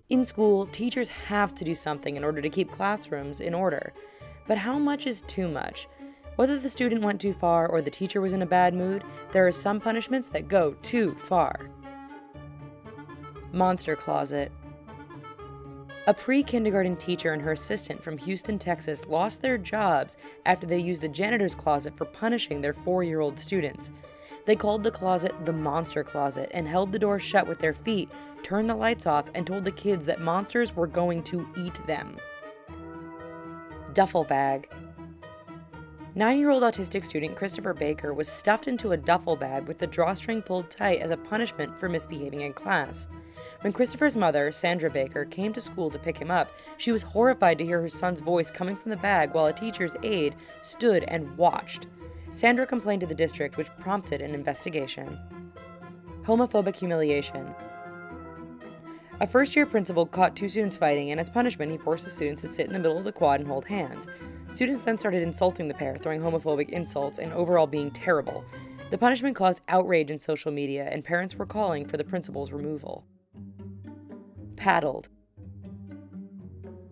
In school, teachers have to do something in order to keep classrooms in order. But how much is too much? Whether the student went too far or the teacher was in a bad mood, there are some punishments that go too far. Monster Closet. A pre-kindergarten teacher and her assistant from Houston, Texas lost their jobs after they used the janitor's closet for punishing their 4-year-old students. They called the closet the Monster Closet and held the door shut with their feet, turned the lights off, and told the kids that monsters were going to eat them. Duffel Bag. 9-year-old autistic student Christopher Baker was stuffed into a duffel bag with the drawstring pulled tight as a punishment for misbehaving in class. When Christopher's mother, Sandra Baker, came to school to pick him up, she was horrified to hear her son's voice coming from the bag while a teacher's aide stood and watched. Sandra complained to the district, which prompted an investigation. Homophobic humiliation. A first-year principal caught 2 students fighting, and as punishment, he forced the students to sit in the middle of the quad and hold hands. Students then started insulting the pair, throwing homophobic insults, and overall being terrible. The punishment caused outrage in social media, and parents were calling for the principal's removal. Paddled.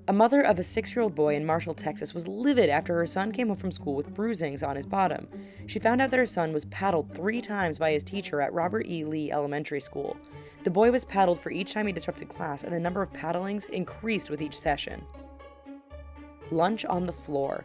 A mother of a 6-year-old boy in Marshall, Texas was livid after her son came home from school with bruisings on his bottom. She found out that her son was paddled 3 times by his teacher at Robert E. Lee Elementary School. The boy was paddled for each time he disrupted class, and the number of paddlings increased with each session. Lunch on the floor.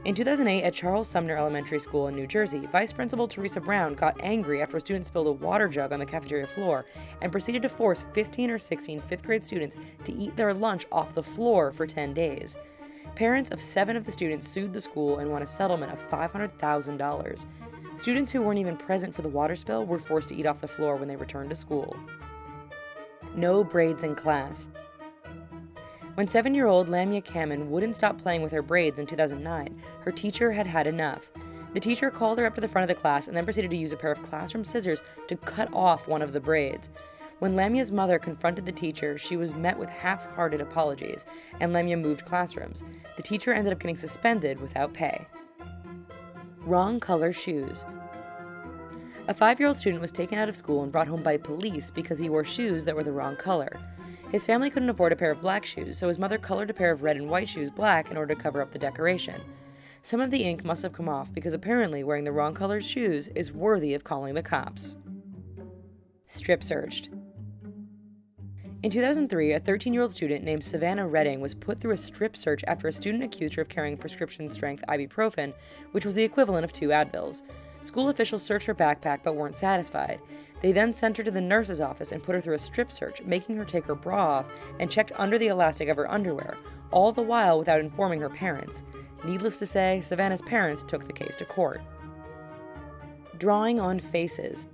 In 2008, at Charles Sumner Elementary School in New Jersey, Vice Principal Teresa Brown got angry after a student spilled a water jug on the cafeteria floor and proceeded to force 15 or 16 fifth-grade students to eat their lunch off the floor for 10 days. Parents of 7 of the students sued the school and won a settlement of $500,000. Students who weren't even present for the water spill were forced to eat off the floor when they returned to school. No braids in class. When 7-year-old Lamia Kamen wouldn't stop playing with her braids in 2009, her teacher had had enough. The teacher called her up to the front of the class and then proceeded to use a pair of classroom scissors to cut off one of the braids. When Lamia's mother confronted the teacher, she was met with half-hearted apologies, and Lamia moved classrooms. The teacher ended up getting suspended without pay. Wrong color shoes. A 5-year-old student was taken out of school and brought home by police because he wore shoes that were the wrong color. His family couldn't afford a pair of black shoes, so his mother colored a pair of red and white shoes black in order to cover up the decoration. Some of the ink must have come off because apparently wearing the wrong colored shoes is worthy of calling the cops. Strip searched. In 2003, a 13-year-old student named Savannah Redding was put through a strip search after a student accused her of carrying prescription-strength ibuprofen, which was the equivalent of 2 Advils. School officials searched her backpack but weren't satisfied. They then sent her to the nurse's office and put her through a strip search, making her take her bra off and checked under the elastic of her underwear, all the while without informing her parents. Needless to say, Savannah's parents took the case to court. Drawing on faces.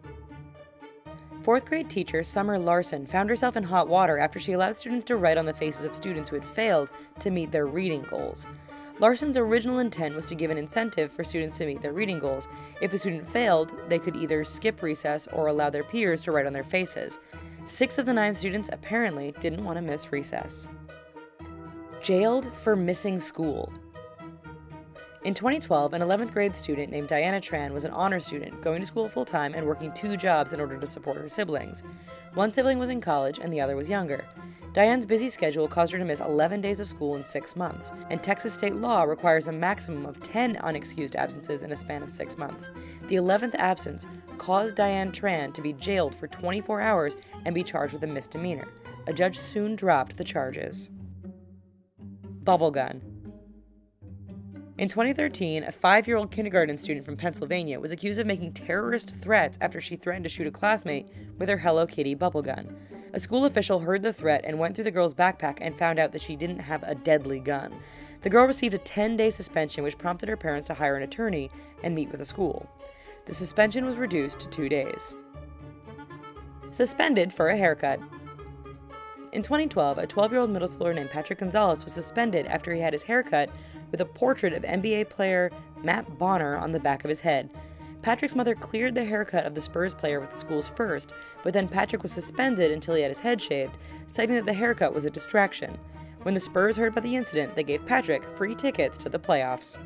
4th-grade teacher Summer Larson found herself in hot water after she allowed students to write on the faces of students who had failed to meet their reading goals. Larson's original intent was to give an incentive for students to meet their reading goals. If a student failed, they could either skip recess or allow their peers to write on their faces. 6 of the 9 students apparently didn't want to miss recess. Jailed for missing school. In 2012, an 11th grade student named Diana Tran was an honor student, going to school full-time and working 2 jobs in order to support her siblings. One sibling was in college and the other was younger. Diane's busy schedule caused her to miss 11 days of school in 6 months, and Texas state law requires a maximum of 10 unexcused absences in a span of 6 months. The 11th absence caused Diane Tran to be jailed for 24 hours and be charged with a misdemeanor. A judge soon dropped the charges. Bubble gun. In 2013, a 5-year-old kindergarten student from Pennsylvania was accused of making terrorist threats after she threatened to shoot a classmate with her Hello Kitty bubble gun. A school official heard the threat and went through the girl's backpack and found out that she didn't have a deadly gun. The girl received a 10-day suspension, which prompted her parents to hire an attorney and meet with the school. The suspension was reduced to 2 days. Suspended for a haircut. In 2012, a 12-year-old middle schooler named Patrick Gonzalez was suspended after he had his hair cut with a portrait of NBA player Matt Bonner on the back of his head. Patrick's mother cleared the haircut of the Spurs player with the school's first, but then Patrick was suspended until he had his head shaved, citing that the haircut was a distraction. When the Spurs heard about the incident, they gave Patrick free tickets to the playoffs.